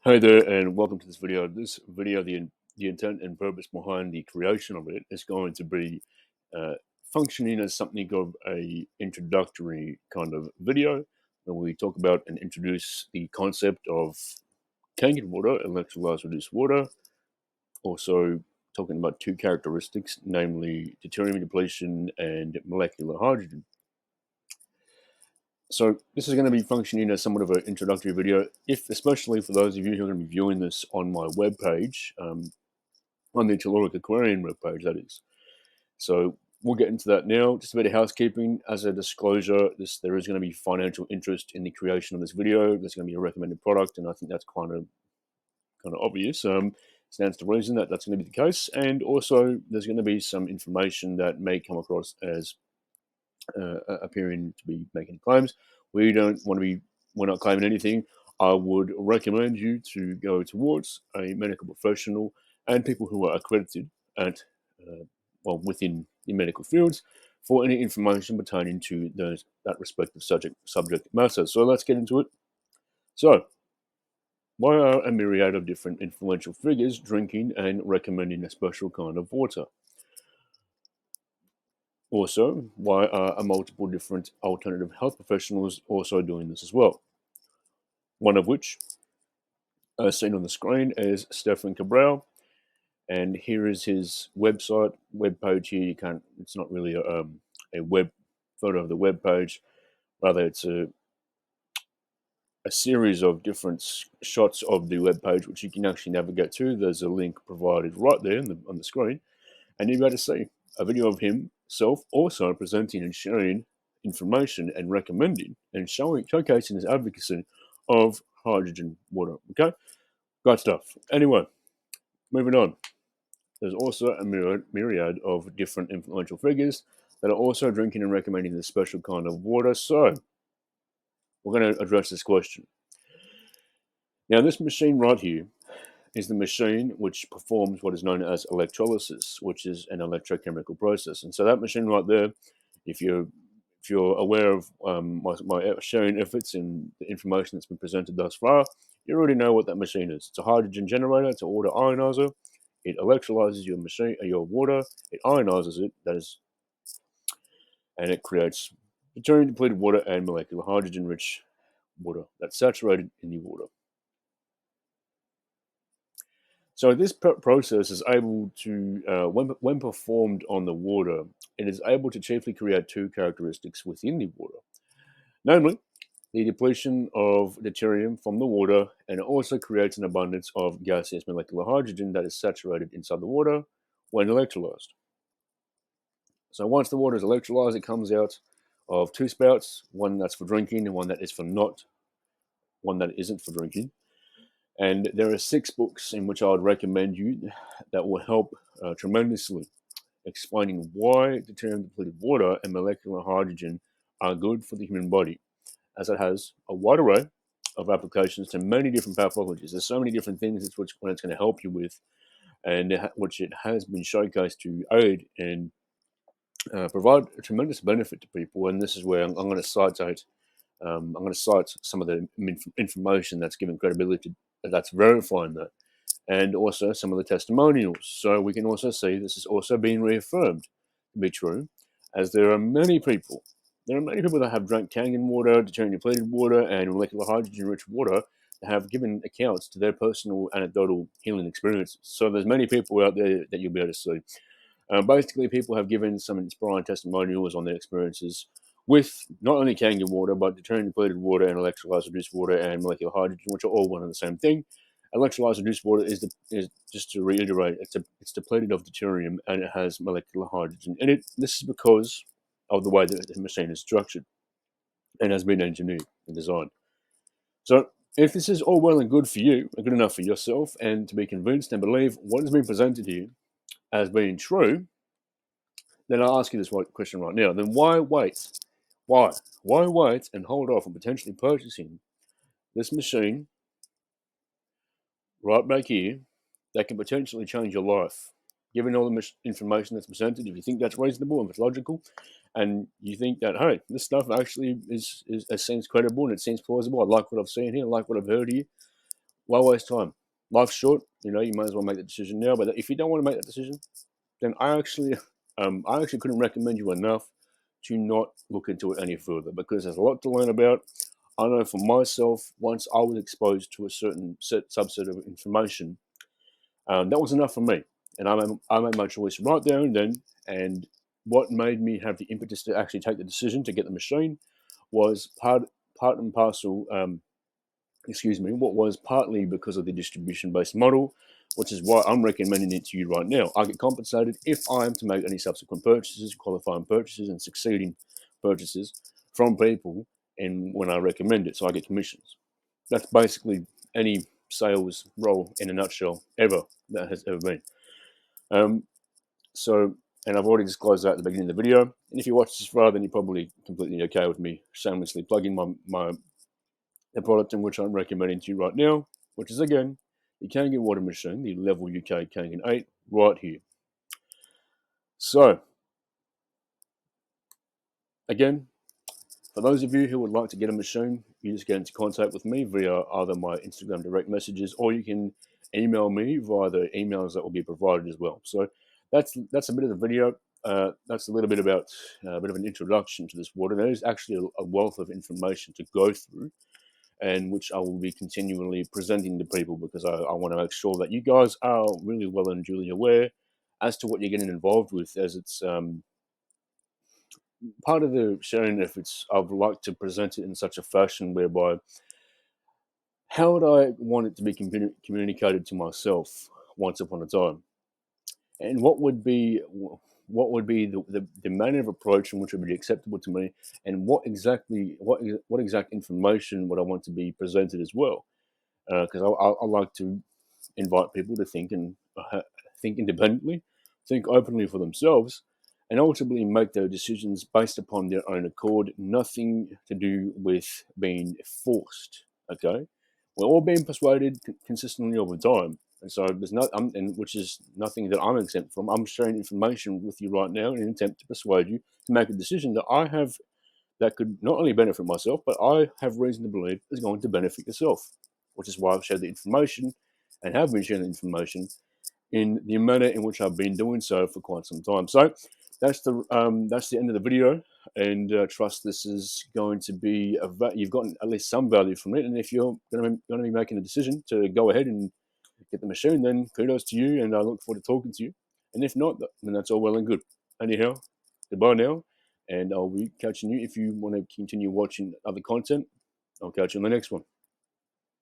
Hi there, and welcome to this video. This video, the intent and purpose behind the creation of it is going to be uh, functioning as something of a introductory kind of video, where we talk about and introduce the concept of Kangen water, electrolyzed reduced water. Also, talking about two characteristics, namely deuterium depletion and molecular hydrogen. So this is going to be functioning as somewhat of an introductory video, especially for those of you who are going to be viewing this on my webpage, on the Telluric Aquarium webpage, that is. So we'll get into that now. Just a bit of housekeeping. As a disclosure, there is going to be financial interest in the creation of this video. There's going to be a recommended product, and I think that's kind of obvious. Stands to reason that that's going to be the case. And also, there's going to be some information that may come across as appearing to be making claims. We don't want to be, we're not claiming anything. I would recommend you to go towards a medical professional and people who are accredited at, within the medical fields for any information pertaining to that respective subject matter. So let's get into it. So, why are a myriad of different influential figures drinking and recommending a special kind of water? Also, why are multiple different alternative health professionals also doing this as well? One of which, seen on the screen, is Stefan Cabral, and here is his web page here. You can't. It's not really a web photo of the web page. Rather, it's a series of different shots of the web page, which you can actually navigate to. There's a link provided right there on the screen, and you'll be able to see a video of himself also presenting and sharing information and recommending and showcasing his advocacy of hydrogen water. Okay, great stuff. Anyway, moving on. There's also a myriad of different influential figures that are also drinking and recommending this special kind of water. So we're going to address this question. Now, this machine right here is the machine which performs what is known as electrolysis, which is an electrochemical process. And so that machine right there, if you're aware of my sharing efforts and the information that's been presented thus far, you already know what that machine is. It's a hydrogen generator. It's a water ionizer. It electrolyzes your water. It ionizes it. And it creates deuterium depleted water and molecular hydrogen rich water that's saturated in the water. So this process is able to, when performed on the water, it is able to chiefly create two characteristics within the water, namely the depletion of deuterium from the water, and it also creates an abundance of gaseous molecular hydrogen that is saturated inside the water when electrolyzed. So once the water is electrolyzed, it comes out of two spouts, one that's for drinking and one that isn't for drinking. And there are 6 books in which I would recommend you that will help tremendously explaining why deuterium depleted water and molecular hydrogen are good for the human body, as it has a wide array of applications to many different pathologies. There's so many different things what it's going to help you with, and which it has been showcased to aid and provide a tremendous benefit to people. And this is where I'm going to cite some of the information that's given credibility, that's verifying that, and also some of the testimonials. So we can also see this is also being reaffirmed to be true, as there are many people. There are many people that have drank Kangen water, deuterium depleted water, and molecular hydrogen-rich water that have given accounts to their personal anecdotal healing experiences. So there's many people out there that you'll be able to see. Basically, people have given some inspiring testimonials on their experiences with not only Kangen water, but deuterium depleted water and electrolyzed reduced water and molecular hydrogen, which are all one and the same thing. Electrolyzed reduced water is just to reiterate, it's depleted of deuterium and it has molecular hydrogen in it. This is because of the way that the machine is structured and has been engineered and designed. So if this is all well and good for you, and good enough for yourself, and to be convinced and believe what has been presented here as being true, then I'll ask you this question right now. Then why wait? Why? Why wait and hold off on potentially purchasing this machine right back here that can potentially change your life? Given all the information that's presented, if you think that's reasonable and it's logical, and you think that, hey, this stuff actually seems credible and it seems plausible, I like what I've seen here, I like what I've heard here, why waste time? Life's short, you might as well make the decision now. But if you don't want to make that decision, then I actually couldn't recommend you enough to not look into it any further, because there's a lot to learn about. I know for myself, once I was exposed to a certain subset of information, that was enough for me, and I made my choice right there and then. And what made me have the impetus to actually take the decision to get the machine was part and parcel. What was partly because of the distribution based model, which is why I'm recommending it to you right now. I get compensated if I am to make any subsequent purchases, qualifying purchases, and succeeding purchases from people, and when I recommend it, so I get commissions. That's basically any sales role in a nutshell ever that has ever been. Um, so, and I've already disclosed that at the beginning of the video. And if you watch this far, then you're probably completely okay with me shamelessly plugging the product in which I'm recommending to you right now, which is again the Kangen water machine, the Level UK Kangen 8, right here. So, again, for those of you who would like to get a machine, you just get into contact with me via either my Instagram direct messages, or you can email me via the emails that will be provided as well. So that's a bit of the video. That's a little bit about a bit of an introduction to this water. There is actually a wealth of information to go through, and which I will be continually presenting to people, because I want to make sure that you guys are really well and duly aware as to what you're getting involved with, as it's part of the sharing efforts. I'd like to present it in such a fashion whereby, how would I want it to be communicated to myself once upon a time, and what would be the manner of approach in which would be acceptable to me, and what exact information would I want to be presented as well, because I like to invite people to think independently, think openly for themselves, and ultimately make their decisions based upon their own accord. Nothing to do with being forced. Okay, we're all being persuaded consistently all the time, and so there's no, and which is nothing that I'm exempt from. I'm sharing information with you right now in an attempt to persuade you to make a decision that I have, that could not only benefit myself, but I have reason to believe is going to benefit yourself, which is why I've shared the information and have been sharing the information in the manner in which I've been doing so for quite some time. So that's the end of the video, and trust this is going to be you've gotten at least some value from it. And if you're going to be making a decision to go ahead and get the machine, then kudos to you, and I look forward to talking to you. And if not, then that's all well and good. Anyhow, goodbye now, and I'll be catching you. If you want to continue watching other content, I'll catch you on the next one.